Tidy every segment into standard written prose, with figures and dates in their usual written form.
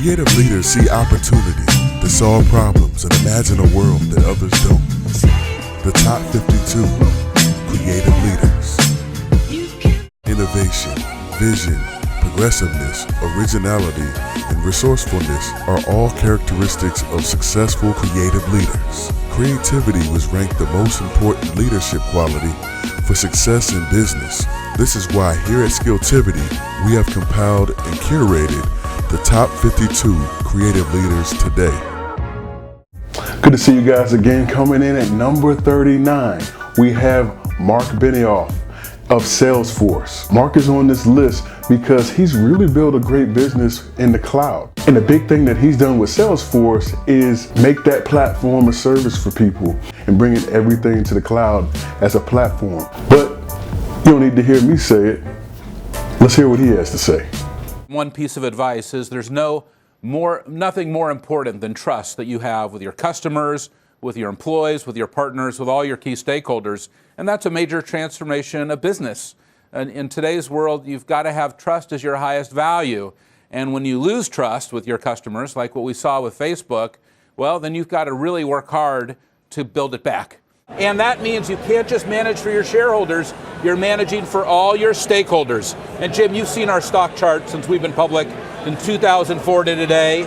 Creative leaders see opportunity to solve problems and imagine a world that others don't. The top 52 creative leaders. Innovation, vision, progressiveness, originality, and resourcefulness are all characteristics of successful creative leaders. Creativity was ranked the most important leadership quality for success in business. This is why here at Skilltivity, we have compiled and curated the top 52 creative leaders today. Good to see you guys again. Coming in at number 39, we have Marc Benioff of Salesforce. Marc is on this list because he's really built a great business in the cloud. And the big thing that he's done with Salesforce is make that platform a service for people and bringing everything to the cloud as a platform. But you don't need to hear me say it. Let's hear what he has to say. One piece of advice is there's nothing more important than trust that you have with your customers, with your employees, with your partners, with all your key stakeholders. And that's a major transformation of business. And in today's world, you've got to have trust as your highest value. And when you lose trust with your customers, like what we saw with Facebook, well, then you've got to really work hard to build it back. And that means you can't just manage for your shareholders, you're managing for all your stakeholders. And Jim, you've seen our stock chart since we've been public in 2004 to today.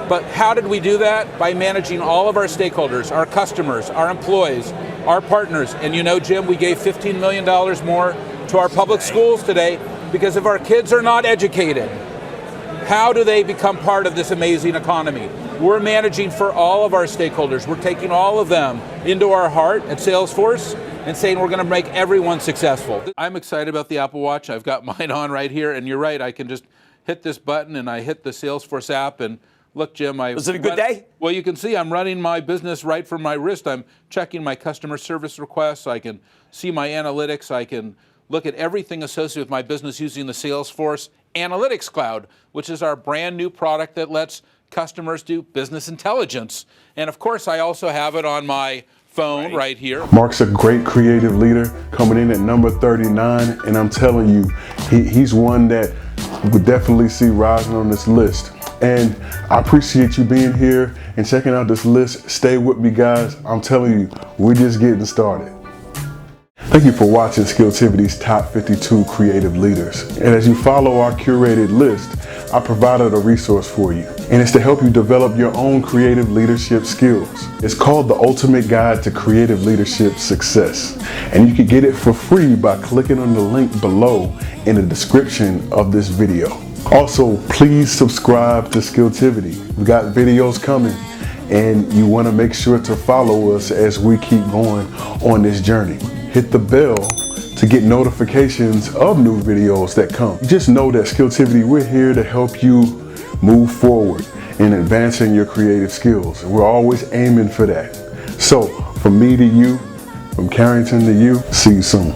But how did we do that? By managing all of our stakeholders, our customers, our employees, our partners. And you know, Jim, we gave $15 million more to our public schools today because if our kids are not educated, how do they become part of this amazing economy? We're managing for all of our stakeholders. We're taking all of them into our heart at Salesforce and saying we're going to make everyone successful. I'm excited about the Apple Watch. I've got mine on right here, and you're right, I can just hit this button and I hit the Salesforce app, and look, Jim, was it a good day? Well, you can see I'm running my business right from my wrist. I'm checking my customer service requests. I can see my analytics. I can look at everything associated with my business using the Salesforce Analytics Cloud, which is our brand new product that lets customers do business intelligence. And of course, I also have it on my phone right here. Marc's a great creative leader coming in at number 39, and I'm telling you, he's one that would definitely see rising on this list. And I appreciate you being here and checking out this list. Stay with me, guys. I'm telling you, we're just getting started. Thank you for watching Skilltivity's Top 52 Creative Leaders. And as you follow our curated list, I provided a resource for you. And it's to help you develop your own creative leadership skills. It's called The Ultimate Guide to Creative Leadership Success. And you can get it for free by clicking on the link below in the description of this video. Also, please subscribe to Skilltivity. We've got videos coming, and you want to make sure to follow us as we keep going on this journey. Hit the bell to get notifications of new videos that come. Just know that Skilltivity, we're here to help you move forward in advancing your creative skills. We're always aiming for that. So, from me to you, from Carrington to you, see you soon.